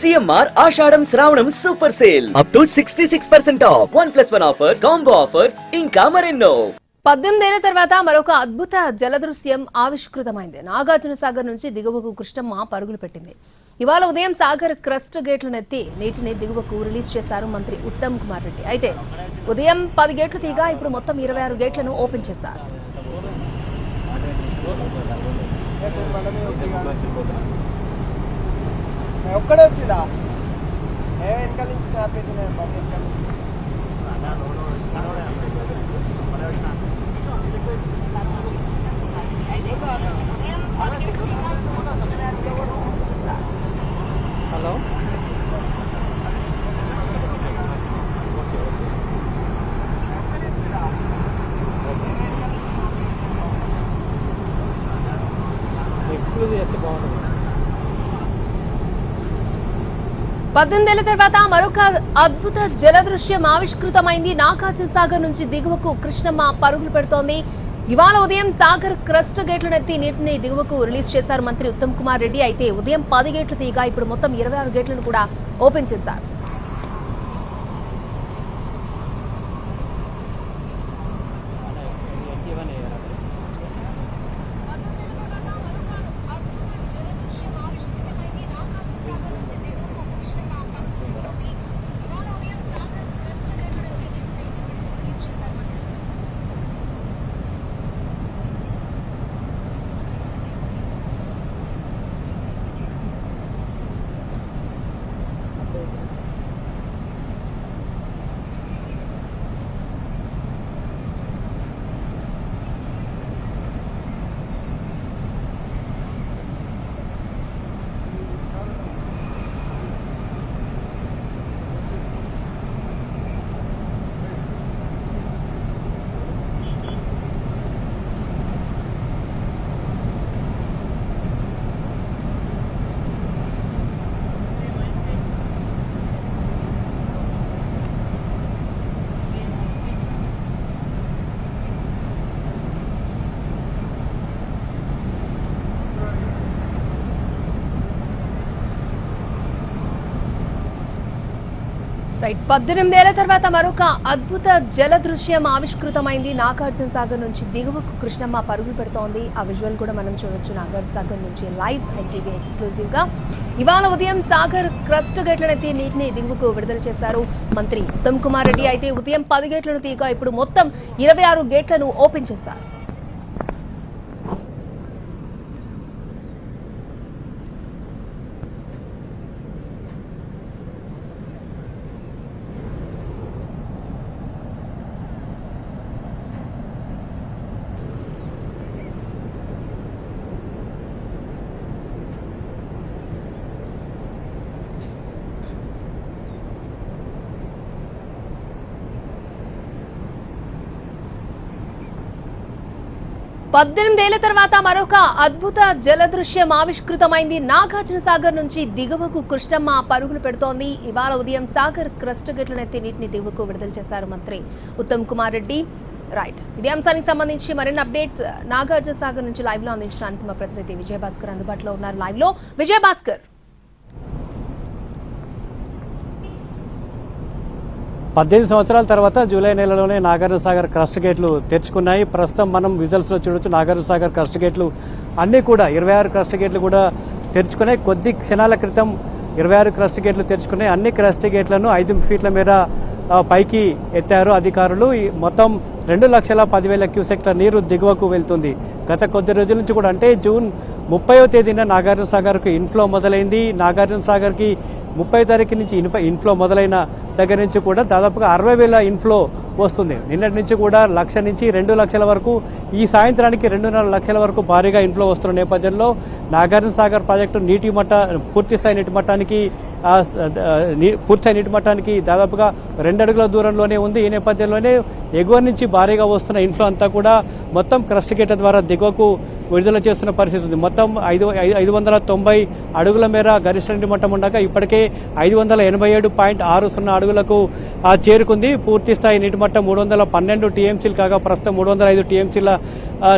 CMR ఆషాఢం శ్రావణం super sale up to 66% of 1+1 offers, combo offers ఇంకా మరెన్నో. 18 ఏళ్ల తర్వాత మరొక అద్భుత జలదృశ్యం ఆవిష్కృతమైంది. నాగార్జున సాగర్ నుంచి దిగువకు కృష్ణమ్మ పరుగులు పెట్టింది. ఇవాళ ఉదయం సాగర్ క్రస్ట్ గేట్లను ఎత్తి నీటిని దిగువకు రిలీజ్ చేశారు మంత్రి ఉత్తమ్ కుమార్ రెడ్డి. అయితే ఉదయం 10 గేట్లు తీగా ఇప్పుడు మొత్తం 26 గేట్లను ఓపెన్ చేశారు. హలో ఎక్స్క్లూజివ్ అయితే బాగుంటుంది. 18 ఏళ్ల తర్వాత మరొక అద్భుత జలదృశ్యం ఆవిష్కృతమైంది. నాగార్జున సాగర్ నుంచి దిగువకు కృష్ణమ్మ పరుగులు పెడుతోంది. ఇవాళ ఉదయం సాగర్ క్రస్ట్ గేట్లను ఎత్తి నీటిని దిగువకు రిలీజ్ చేశారు మంత్రి ఉత్తమ్ కుమార్ రెడ్డి. అయితే ఉదయం 10 గేట్లు తీయగా ఇప్పుడు మొత్తం 26 గేట్లను కూడా ఓపెన్ చేశారు. రైట్ 18 ఏళ్ల తర్వాత మరొక అద్భుత జల దృశ్యం ఆవిష్కృతమైంది. నాగార్జున సాగర్ నుంచి దిగువకు కృష్ణమ్మ పరుగులు పెడుతోంది. ఆ విజువల్ కూడా మనం చూడొచ్చు. నాగార్జున సాగర్ నుంచి లైవ్ ఎన్టీవీ ఎక్స్క్లూజివ్ గా ఇవాళ ఉదయం సాగర్ క్రస్ట్ గేట్లను ఎత్తి నీటిని దిగువకు విడుదల చేశారు మంత్రి ఉత్తమ్ కుమార్ రెడ్డి. అయితే ఉదయం 10 గేట్లను తీయగా ఇప్పుడు మొత్తం 26 గేట్లను ఓపెన్ చేశారు. పద్దెనిమిదేళ్ల తర్వాత మరొక అద్భుత జలదృశ్యం ఆవిష్కృతమైంది. నాగార్జున సాగర్ నుంచి దిగువకు కృష్ణమ్మ పరుగులు పెడుతోంది. ఇవాళ ఉదయం సాగర్ క్రస్ట్ గేట్లను ఎత్తి నీటిని దిగువకు విడుదల చేశారు మంత్రి ఉత్తమ్ కుమార్ రెడ్డి. రైట్, ఇదే అంశానికి సంబంధించి మరిన్ని అప్డేట్స్ నాగార్జున సాగర్ నుంచి లైవ్ లో అందించడానికి మా ప్రతినిధి విజయభాస్కర్ అందుబాటులో ఉన్నారు. లైవ్ లో విజయభాస్కర్. 18 సంవత్సరాల తర్వాత జూలై నెలలోనే నాగార్జున సాగర్ క్రస్ట్ గేట్లు తెరుచుకున్నాయి. ప్రస్తుతం మనం విజువల్స్ లో చూడొచ్చు. నాగార్జున సాగర్ క్రస్ట్ గేట్లు అన్ని కూడా 26 క్రస్ట్ గేట్లు కూడా తెరుచుకున్నాయి. కొద్ది క్షణాల క్రితం 26 క్రస్ట్ గేట్లు తెరుచుకున్నాయి. అన్ని క్రస్ట్ గేట్లను 5 ఫీట్ల మేర పైకి ఎత్తారు అధికారులు. మొత్తం 2,10,000 క్యూసెక్ల నీరు దిగువకు వెళ్తుంది. గత కొద్ది రోజుల నుంచి కూడా, అంటే జూన్ 30వ తేదీన నాగార్జున సాగర్కు ఇన్ఫ్లో మొదలైంది. నాగార్జున సాగర్కి 30 తారీఖు నుంచి ఇన్ఫ్లో మొదలైన దగ్గర నుంచి కూడా దాదాపుగా 60,000 ఇన్ఫ్లో వస్తుంది. నిన్నటి నుంచి కూడా 1,00,000 నుంచి 2 లక్షల వరకు, ఈ సాయంత్రానికి 2.5 లక్షల వరకు భారీగా ఇన్ఫ్లో వస్తున్న నేపథ్యంలో నాగార్జున సాగర్ ప్రాజెక్టు పూర్తిస్థాయి నీటి మట్టానికి దాదాపుగా 2 అడుగుల దూరంలోనే ఉంది. ఈ నేపథ్యంలోనే ఎగువ నుంచి భారీగా వస్తున్న ఇన్ఫ్లో అంతా కూడా మొత్తం క్రస్ట్ గేట్ల ద్వారా దిగువకు విడుదల చేస్తున్న పరిస్థితి ఉంది. మొత్తం 590 అడుగుల మేర గరిష్ట నీటి మట్టం ఉండగా ఇప్పటికే 587.60 అడుగులకు చేరుకుంది. పూర్తి స్థాయి నీటి మట్టం 312 టీఎంసీలు కాగా ప్రస్తుతం 305 టీఎంసీల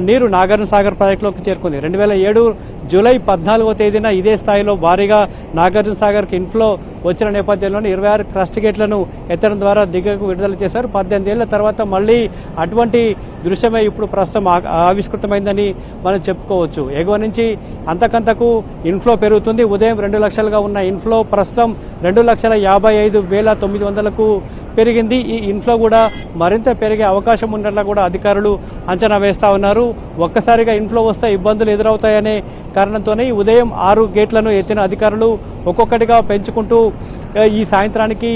నీరు నాగార్జున సాగర్ ప్రాజెక్టులోకి చేరుకుంది. 2007 జూలై 14వ తేదీన ఇదే స్థాయిలో భారీగా నాగార్జున సాగర్కి ఇన్ఫ్లో వచ్చిన నేపథ్యంలోనే 26 క్రస్ట్ గేట్లను ఎత్తడం ద్వారా దిగువకు విడుదల చేశారు. 18 ఏళ్ల తర్వాత మళ్ళీ అటువంటి దృశ్యమే ఇప్పుడు ప్రస్తుతం ఆవిష్కృతమైందని మనం చెప్పుకోవచ్చు. ఎగువ నుంచి అంతకంతకు ఇన్ఫ్లో పెరుగుతుంది. ఉదయం 2 లక్షలుగా ఉన్న ఇన్ఫ్లో ప్రస్తుతం 2,55,900కు పెరిగింది. ఈ ఇన్ఫ్లో కూడా మరింత పెరిగే అవకాశం ఉన్నట్లా కూడా అధికారులు అంచనా వేస్తా ఉన్నారు. ఒక్కసారిగా ఇన్ఫ్లో వస్తే ఇబ్బందులు ఎదురవుతాయనే కారణంతోనే ఉదయం 6 గేట్లను ఎత్తిన అధికారులు ఒక్కొక్కటిగా పెంచుకుంటూ ఈ సాయంత్రానికి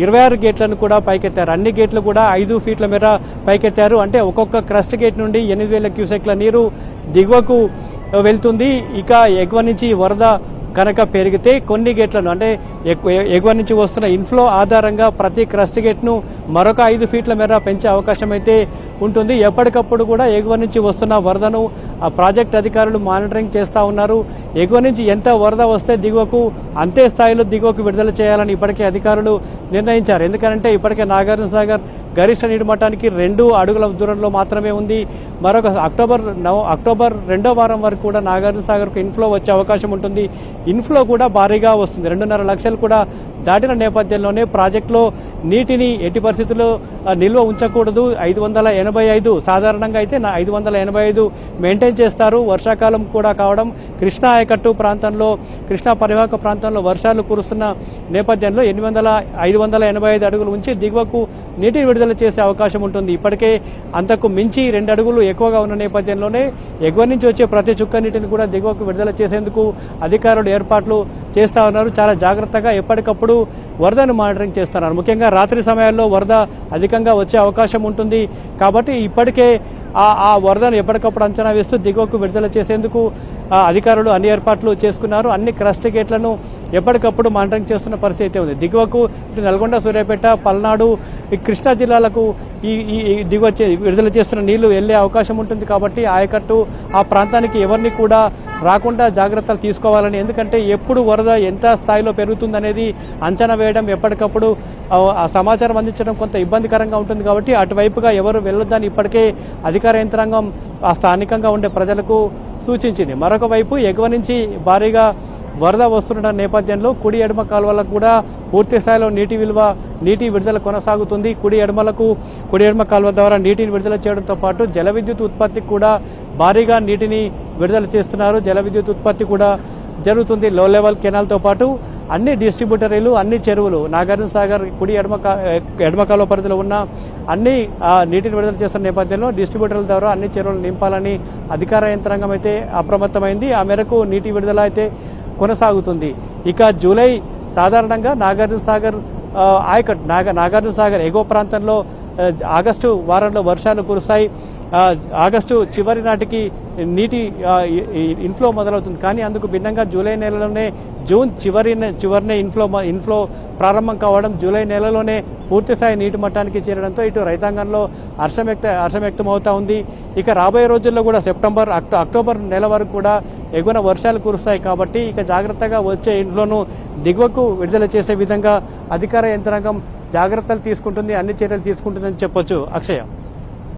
26 గేట్లను కూడా పైకెత్తారు. అన్ని గేట్లు కూడా 5 ఫీట్ల మేర పైకెత్తారు. అంటే ఒక్కొక్క క్రస్ట్ గేట్ నుండి 8,000 క్యూసెక్ల నీరు దిగువకు వెళ్తుంది. ఇక ఎగువ నుంచి వరద కనుక పెరిగితే కొన్ని గేట్లను అంటే ఎగువ నుంచి వస్తున్న ఇన్ఫ్లో ఆధారంగా ప్రతి క్రస్ట్ గేట్ను మరొక 5 ఫీట్ల మేర పెంచే అవకాశం అయితే ఉంటుంది. ఎప్పటికప్పుడు కూడా ఎగువ నుంచి వస్తున్న వరదను ఆ ప్రాజెక్ట్ అధికారులు మానిటరింగ్ చేస్తూ ఉన్నారు. ఎగువ నుంచి ఎంత వరద వస్తే దిగువకు అంతే స్థాయిలో దిగువకు విడుదల చేయాలని ఇప్పటికే అధికారులు నిర్ణయించారు. ఎందుకంటే ఇప్పటికే నాగార్జున సాగర్ గరిష్ట నీటి మట్టానికి 2 అడుగుల దూరంలో మాత్రమే ఉంది. మరొక అక్టోబర్ 2వ వారం వరకు కూడా నాగార్జున సాగర్కు ఇన్ఫ్లో వచ్చే అవకాశం ఉంటుంది. ఇన్ఫ్లో కూడా భారీగా వస్తుంది. 2.5 లక్షలు కూడా దాటిన నేపథ్యంలోనే ప్రాజెక్టులో నీటిని ఎట్టి పరిస్థితుల్లో నిల్వ ఉంచకూడదు. 585 సాధారణంగా అయితే 585 మెయింటైన్ చేస్తారు. వర్షాకాలం కూడా కావడం కృష్ణా ఆయకట్టు ప్రాంతంలో కృష్ణా పరివాహక ప్రాంతంలో వర్షాలు కురుస్తున్న నేపథ్యంలో 585 అడుగులు ఉంచి దిగువకు నీటిని విడుదల చేసే అవకాశం ఉంటుంది. ఇప్పటికే అంతకు మించి 2 అడుగులు ఎక్కువగా ఉన్న నేపథ్యంలోనే ఎగువ నుంచి వచ్చే ప్రతి చుక్క నీటిని కూడా దిగువకు విడుదల చేసేందుకు అధికారులు ఏర్పాట్లు చేస్తూ ఉన్నారు. చాలా జాగ్రత్తగా ఎప్పటికప్పుడు వరదను మానిటరింగ్ చేస్తున్నారు. ముఖ్యంగా రాత్రి సమయాల్లో వరద అధికంగా వచ్చే అవకాశం ఉంటుంది. కాబట్టి ఇప్పటికే ఆ వరదను ఎప్పటికప్పుడు అంచనా వేస్తూ దిగువకు విడుదల చేసేందుకు అధికారులు అన్ని ఏర్పాట్లు చేసుకున్నారు. అన్ని క్రస్ట్ గేట్లను ఎప్పటికప్పుడు మానిటరింగ్ చేస్తున్న పరిస్థితి అయితే ఉంది. దిగువకు ఇటు నల్గొండ, సూర్యాపేట, పల్నాడు, ఈ కృష్ణా జిల్లాలకు ఈ దిగువ విడుదల చేస్తున్న నీళ్లు వెళ్లే అవకాశం ఉంటుంది. కాబట్టి ఆయకట్టు ఆ ప్రాంతానికి ఎవరిని కూడా రాకుండా జాగ్రత్తలు తీసుకోవాలని, ఎందుకంటే ఎప్పుడు వరద ఎంత స్థాయిలో పెరుగుతుందనేది అంచనా వేయడం ఎప్పటికప్పుడు ఆ సమాచారం అందించడం కొంత ఇబ్బందికరంగా ఉంటుంది. కాబట్టి అటువైపుగా ఎవరు వెళ్ళొద్దని ఇప్పటికే అధికార యంత్రాంగం ఆ స్థానికంగా ఉండే ప్రజలకు సూచించింది. మరొక వైపు ఎగువ నుంచి భారీగా వరద వస్తున్న నేపథ్యంలో కుడి ఎడమ కాలువలకు కూడా పూర్తి స్థాయిలో నీటి విడుదల కొనసాగుతుంది. కుడి ఎడమ కాలువ ద్వారా నీటిని విడుదల చేయడంతో పాటు జల విద్యుత్ ఉత్పత్తికి కూడా భారీగా నీటిని విడుదల చేస్తున్నారు. జల విద్యుత్ ఉత్పత్తి కూడా జరుగుతుంది. లో లెవెల్ కెనాల్తో పాటు అన్ని డిస్ట్రిబ్యూటరీలు, అన్ని చెరువులు, నాగార్జున సాగర్ కుడి ఎడమ కాలువ పరిధిలో ఉన్న అన్ని నీటిని విడుదల చేస్తున్న నేపథ్యంలో డిస్ట్రిబ్యూటర్ల ద్వారా అన్ని చెరువులు నింపాలని అధికార యంత్రాంగం అయితే అప్రమత్తమైంది. ఆ మేరకు నీటి విడుదల అయితే కొనసాగుతుంది. ఇక జూలై సాధారణంగా నాగార్జున సాగర్ ఆయకట్టు నాగార్జున సాగర్ ఎగువ ప్రాంతంలో ఆగస్టు వారంలో వర్షాలు కురుస్తాయి. ఆగస్టు చివరి నాటికి నీటి ఇన్ఫ్లో మొదలవుతుంది. కానీ అందుకు భిన్నంగా జూలై నెలలోనే జూన్ చివరినే ఇన్ఫ్లో ప్రారంభం కావడం, జూలై నెలలోనే పూర్తిస్థాయి నీటి మట్టానికి చేరడంతో ఇటు రైతాంగంలో హర్షం వ్యక్తం అవుతా ఉంది. ఇక రాబోయే రోజుల్లో కూడా సెప్టెంబర్, అక్టోబర్ నెల వరకు కూడా ఎగువన వర్షాలు కురుస్తాయి. కాబట్టి ఇక జాగ్రత్తగా వచ్చే ఇన్ఫ్లోను దిగువకు విడుదల చేసే విధంగా అధికార యంత్రాంగం జాగ్రత్తలు తీసుకుంటుంది, అన్ని చర్యలు తీసుకుంటుందని చెప్పొచ్చు. అక్షయ.